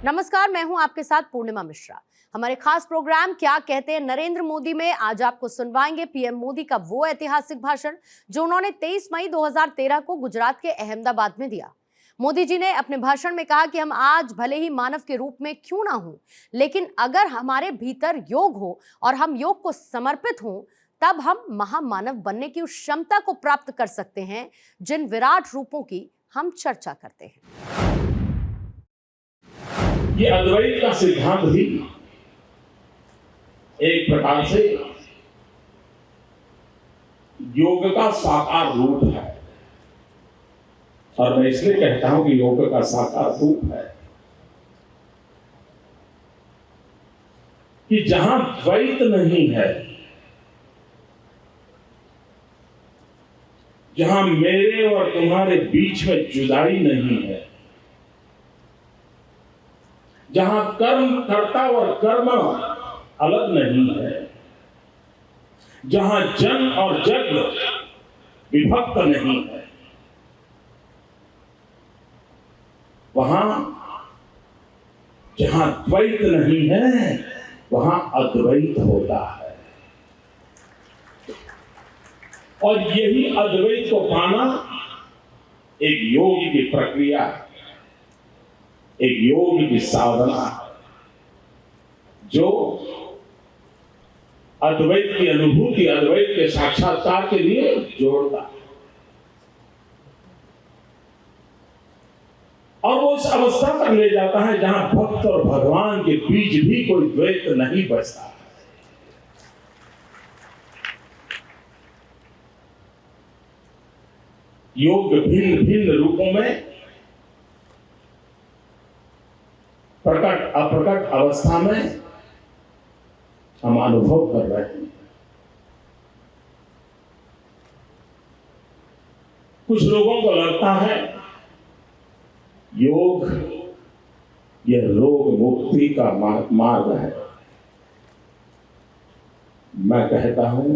नमस्कार, मैं हूं आपके साथ पूर्णिमा मिश्रा। हमारे खास प्रोग्राम क्या कहते हैं नरेंद्र मोदी में आज आपको सुनवाएंगे पीएम मोदी का वो ऐतिहासिक भाषण जो उन्होंने 23 मई 2013 को गुजरात के अहमदाबाद में दिया। मोदी जी ने अपने भाषण में कहा कि हम आज भले ही मानव के रूप में क्यों ना हों, लेकिन अगर हमारे भीतर योग हो और हम योग को समर्पित हों, तब हम महामानव बनने की उस क्षमता को प्राप्त कर सकते हैं जिन विराट रूपों की हम चर्चा करते हैं। ये अद्वैत का सिद्धांत भी एक प्रकार से योग का साकार रूप है, और मैं इसलिए कहता हूं कि योग का साकार रूप है कि जहां द्वैत नहीं है, जहां मेरे और तुम्हारे बीच में जुदाई नहीं है, जहां कर्म कर्ता और कर्म अलग नहीं है, जहां जन और जग विभक्त नहीं है, वहां जहां द्वैत नहीं है वहां अद्वैत होता है। और यही अद्वैत को पाना एक योग की प्रक्रिया है, एक योग की साधना जो अद्वैत की अनुभूति, अद्वैत के साक्षात्कार के लिए जोड़ता है। और वो उस अवस्था तक ले जाता है जहां भक्त और भगवान के बीच भी कोई द्वैत नहीं बचता। योग भिन्न भिन्न रूपों में प्रकट अप्रकट अवस्था में हम अनुभव कर रहे हैं। कुछ लोगों को लगता है योग यह रोग मुक्ति का मार्ग है। मैं कहता हूं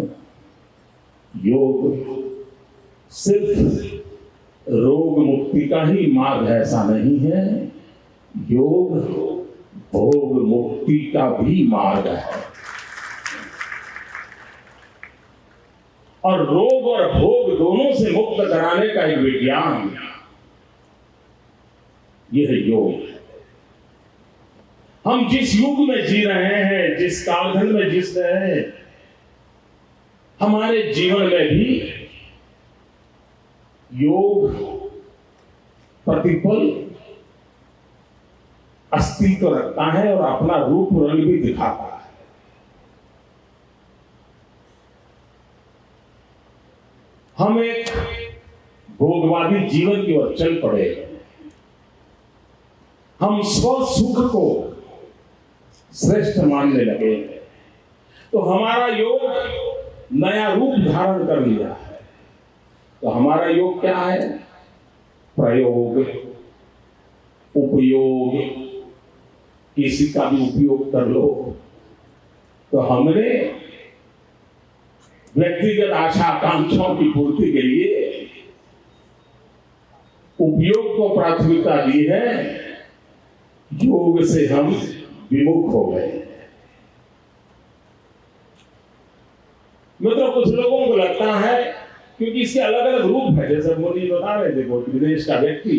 योग सिर्फ रोग मुक्ति का ही मार्ग है, ऐसा नहीं है। योग भोग मुक्ति का भी मार्ग है, और रोग और भोग दोनों से मुक्त कराने का एक विज्ञान, यह योग है। हम जिस युग में जी रहे हैं, जिस कालखंड में जिस रहे हैं, हमारे जीवन में भी योग प्रतिपल अस्तित्व रखता है और अपना रूप रंग भी दिखाता है। हम एक भोगवादी जीवन की ओर चल पड़े। हम स्व सुख को श्रेष्ठ मानने लगे, तो हमारा योग नया रूप धारण कर लिया है। तो हमारा योग क्या है? प्रयोग, उपयोग, किसी का भी उपयोग कर लो। तो हमने व्यक्तिगत आशा आकांक्षाओं की पूर्ति के लिए उपयोग को प्राथमिकता दी है, योग से हम विमुख हो गए। मतलब कुछ लोगों को लगता है, क्योंकि इसके अलग अलग रूप है, जैसे मोदी बता रहे थे, विदेश का व्यक्ति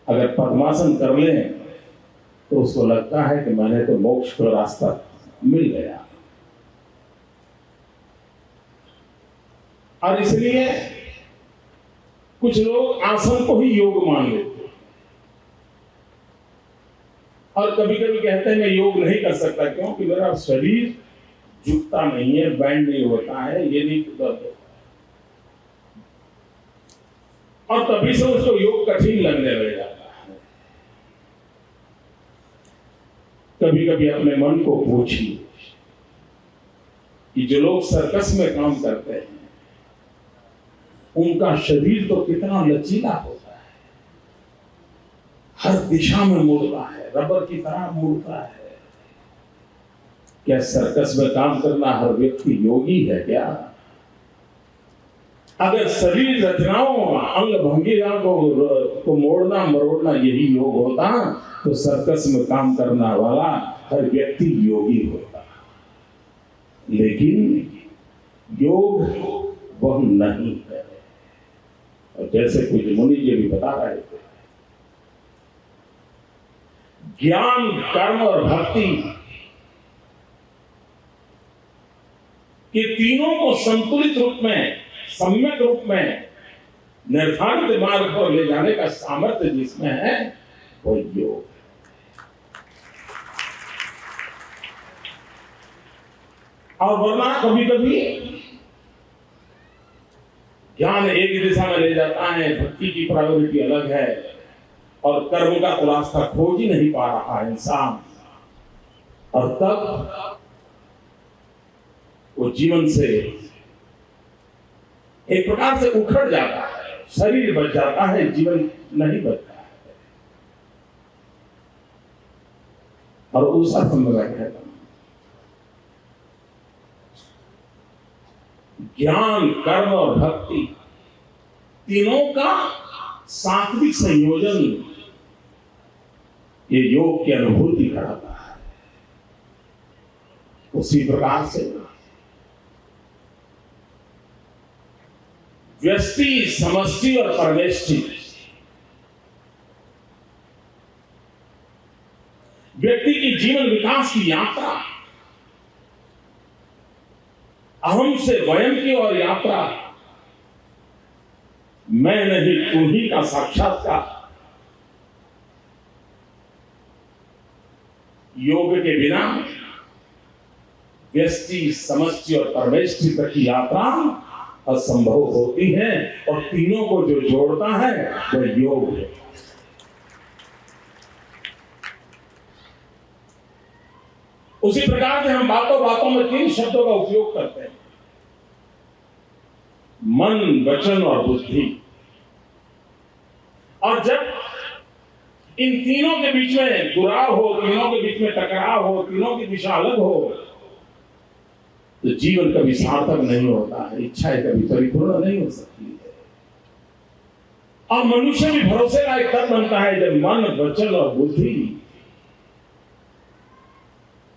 अगर पद्मासन कर ले तो उसको लगता है कि मैंने तो मोक्ष का रास्ता मिल गया। और इसलिए कुछ लोग आसन को ही योग मान लेते, और कभी कभी कहते हैं मैं योग नहीं कर सकता, क्योंकि मेरा शरीर झुकता नहीं है, बैंड नहीं होता है, ये नहीं करता। और तभी से उसको योग कठिन लगने लग जाता है। कभी कभी अपने मन को पूछिए कि जो लोग सर्कस में काम करते हैं उनका शरीर तो कितना लचीला होता है, हर दिशा में मुड़ता है, रबर की तरह मुड़ता है। क्या सर्कस में काम करना हर व्यक्ति योगी है क्या? अगर शरीर रचनाओं, अंग भंगियों को मोड़ना मरोड़ना यही योग होता, तो सर्कस में काम करने वाला हर व्यक्ति योगी होता, लेकिन योग वह नहीं है। और जैसे कुछ मुनि जी भी बता रहे थे, ज्ञान, कर्म और भक्ति ये तीनों को संतुलित रूप में, सम्यक रूप में निर्धारित मार्ग पर ले जाने का सामर्थ्य जिसमें है वो योग। और वरना कभी कभी ज्ञान एक दिशा में ले जाता है, भक्ति की प्रायोरिटी अलग है, और कर्म का खुलासा खोज ही नहीं पा रहा इंसान, और तब वो जीवन से एक प्रकार से उखड़ जाता है, शरीर बच जाता है, जीवन नहीं बचता है। और उस अर्थ में मैं कहता हूं, ज्ञान, कर्म और भक्ति तीनों का सात्विक संयोजन ये योग की अनुभूति कराता है। उसी प्रकार से व्यष्टि, समष्टि और परमेष्टि, व्यक्ति की जीवन विकास की यात्रा, अहम से वयम की और यात्रा, मैं नहीं तू ही का साक्षात्कार, योग के बिना व्यष्टि, समष्टि और परमेष्टि तक की यात्रा असंभव होती है, और तीनों को जो जोड़ता है वह योग है। उसी प्रकार से हम बातों बातों में तीन शब्दों का उपयोग करते हैं, मन, वचन और बुद्धि। और जब इन तीनों के बीच में दुराव हो, तीनों के बीच में टकराव हो, तीनों की दिशा अलग हो, तो जीवन कभी सार्थक नहीं होता है, इच्छाएं कभी परिपूर्ण नहीं हो सकती है। और मनुष्य भी भरोसे लायक तब बनता है जब मन, वचन और बुद्धि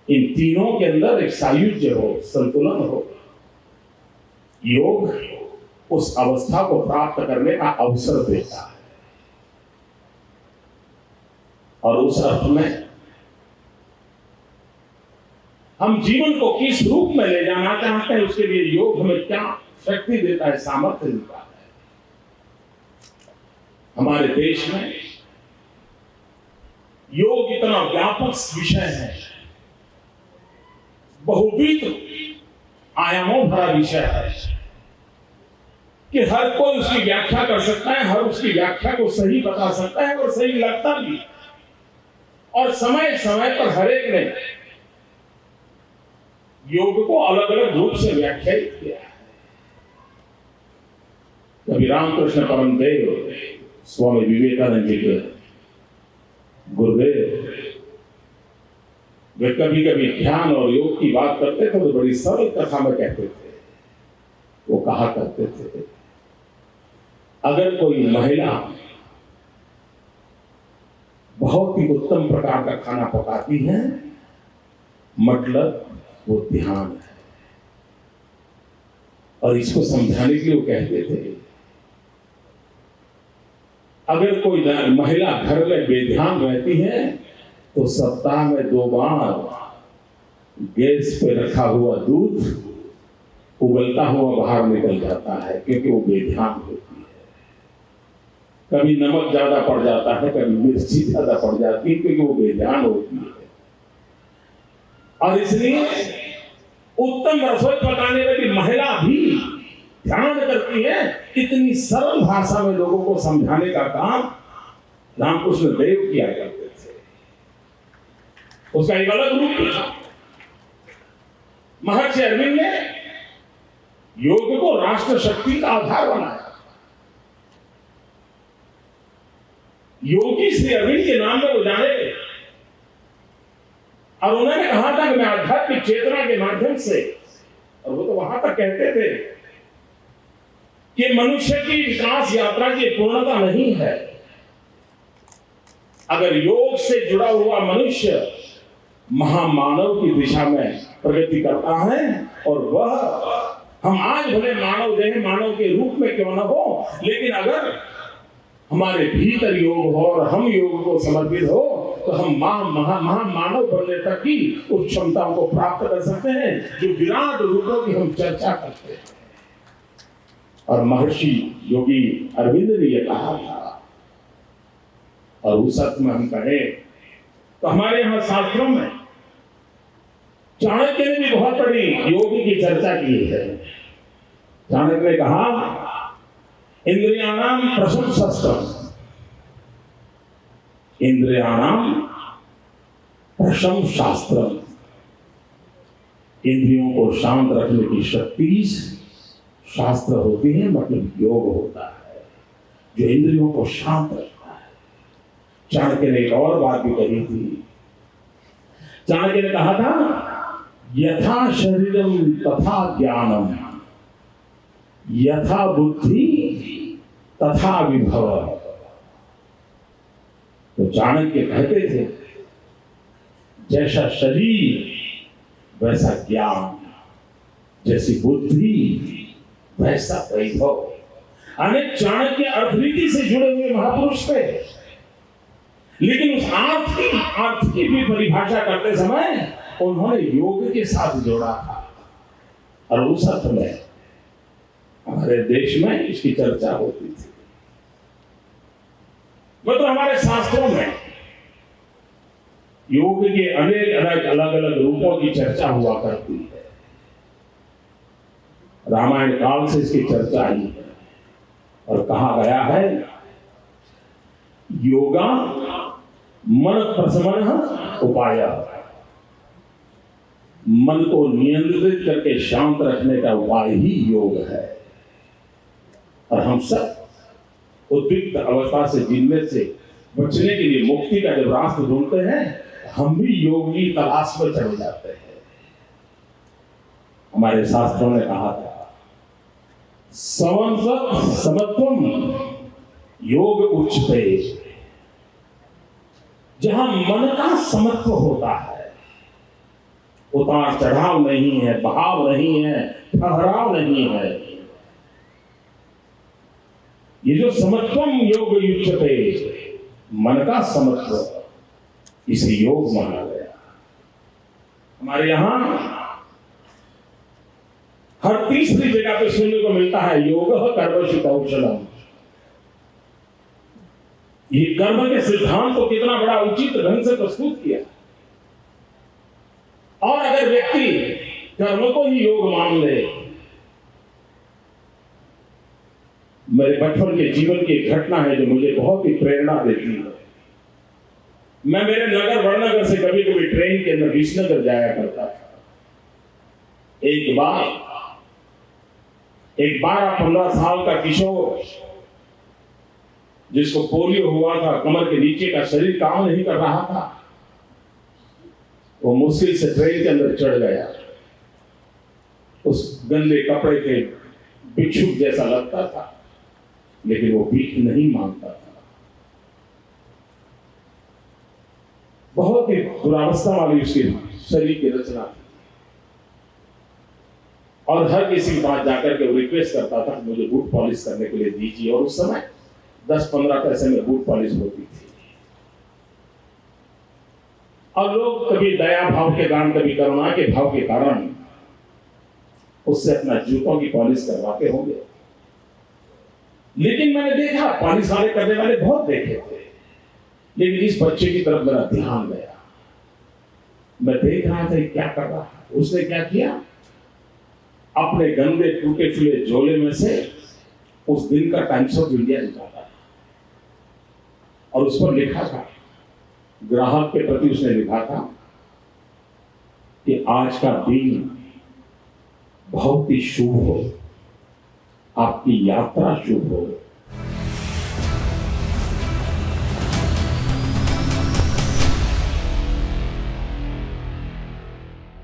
इन तीनों के अंदर एक सायुज्य हो, संतुलन हो। योग उस अवस्था को प्राप्त करने का अवसर देता है। और उस अर्थ में हम जीवन को किस रूप में ले जाना चाहते हैं, उसके लिए योग हमें क्या शक्ति देता है, सामर्थ्य देता है। हमारे देश में योग इतना व्यापक विषय है, बहुविध आयामों भरा विषय है कि हर कोई उसकी व्याख्या कर सकता है, हर उसकी व्याख्या को सही बता सकता है और सही लगता भी। और समय समय पर हर एक ने योग को अलग अलग रूप से व्याख्यायित किया है। कभी रामकृष्ण परमदेव स्वामी विवेकानंद जी के गुरुदेव, वे कभी कभी ध्यान और योग की बात करते थे तो बड़ी सरल कथा में कहते थे। वो कहा करते थे, अगर कोई महिला बहुत ही उत्तम प्रकार का खाना पकाती है, मतलब वो ध्यान है। और इसको समझाने के लिए वो कहते थे, अगर कोई महिला घर में बेध्यान रहती है तो सप्ताह में 2 बार गैस पे रखा हुआ दूध उबलता हुआ बाहर निकल जाता है, क्योंकि वो बेध्यान होती है। कभी नमक ज्यादा पड़ जाता है, कभी मिर्ची ज्यादा पड़ जाती है, क्योंकि वो बेध्यान होती है। और इसलिए उत्तम रसोई पकाने में भी महिला भी ध्यान करती है। इतनी सरल भाषा में लोगों को समझाने का काम रामकृष्ण देव किया करते थे। उसका एक अलग रूप भी था। महर्षि अरविंद ने योग को राष्ट्र शक्ति का आधार बनाया। योगी श्री अरविंद के नाम में वो जाने गए, और उन्होंने कहा था कि मैं आध्यात्मिक चेतना के माध्यम से, और वो तो वहां तक कहते थे कि मनुष्य की विकास यात्रा की पूर्णता नहीं है, अगर योग से जुड़ा हुआ मनुष्य महामानव की दिशा में प्रगति करता है, और वह हम आज भले मानव देह मानव के रूप में क्यों न हो, लेकिन अगर हमारे भीतर योग हो और हम योग को समर्पित हो, तो हम महामानव बनने तक की उस क्षमताओं को प्राप्त कर सकते हैं जो विराट रूपों की हम चर्चा करते हैं। और महर्षि योगी अरविंद ने यह कहा था, और उस अर्थ में हम कहें तो हमारे यहाँ शास्त्रों में चाणक्य ने भी बहुत बड़ी योगी की चर्चा की है। चाणक्य ने कहा, इंद्रियाणाम प्रशंसस्तम, इंद्रियाणाम प्रशंसास्त्रम, इंद्रियों को शांत रखने की शक्ति शास्त्र होती है, मतलब योग होता है जो इंद्रियों को शांत रखता है। चाणक्य ने एक और बात भी कही थी। चाणक्य ने कहा था, यथा शरीरम तथा ज्ञानम, यथा बुद्धि तथा विभव। तो चाणक्य कहते थे, जैसा शरीर वैसा ज्ञान, जैसी बुद्धि वैसा वैभव। अनेक चाणक्य अर्थनीति से जुड़े हुए महापुरुष थे, लेकिन उस अर्थ की भी परिभाषा करते समय उन्होंने योग के साथ जोड़ा था। और उस अर्थ में हमारे देश में इसकी चर्चा होती थी। मतलब हमारे शास्त्रों में योग के अनेक अलग अलग रूपों की चर्चा हुआ करती है। रामायण काल से इसकी चर्चा आई है, और कहा गया है, योगा मन प्रशमन उपाय, मन को नियंत्रित करके शांत रखने का उपाय ही योग है। और हम सब उद्विग्न अवस्था से जिनमें से बचने के लिए मुक्ति का जब रास्ता ढूंढते हैं, हम भी योग की तलाश में चले जाते हैं। हमारे शास्त्रों ने कहा था, समत्वम योग उच्चते, जहां मन का समत्व होता है, उतार चढ़ाव नहीं है, बहाव नहीं है, ठहराव नहीं है, ये जो समत्वम योग उच्चते, मन का समत्व, इसे योग माना गया। हमारे यहां हर तीसरी जगह पे सुनने को मिलता है, योग कर्मसु कौशलम। ये कर्म के सिद्धांत को कितना बड़ा उचित ढंग से प्रस्तुत किया। और अगर व्यक्ति कर्म को ही योग मान ले, मेरे बचपन के जीवन की एक घटना है जो मुझे बहुत ही प्रेरणा देती है। मैं मेरे नगर वड़नगर से कभी कभी ट्रेन के अंदर विसनगर जाया करता था। एक बार एक 12-15 साल का किशोर, जिसको पोलियो हुआ था, कमर के नीचे का शरीर काम नहीं कर रहा था, वो मुश्किल से ट्रेन के अंदर चढ़ गया। उस गंदे कपड़े के भिक्षुक जैसा लगता था, लेकिन वो भीख नहीं मांगता था। बहुत ही दुरावस्था वाली उसके शरीर की रचना थी, और हर किसी के पास जाकर के वो रिक्वेस्ट करता था, मुझे बूट पॉलिश करने के लिए दीजिए। और उस समय 10-15 पैसे में बूट पॉलिश होती थी। और लोग कभी दया भाव के कारण, कभी करुणा के भाव के कारण उससे अपना जूतों की पॉलिश करवाते होंगे। लेकिन मैंने देखा, पॉलिश वाले करने वाले बहुत देखे थे, लेकिन इस बच्चे की तरफ मेरा ध्यान गया। मैं देख रहा था क्या कर रहा है। उसने क्या किया, अपने गंदे टूटे फूटे झोले में से उस दिन का टाइम्स ऑफ इंडिया निकाला, और उस पर लिखा था, ग्राहक के प्रति उसने लिखा था कि आज का दिन बहुत ही शुभ हो, आपकी यात्रा शुभ हो,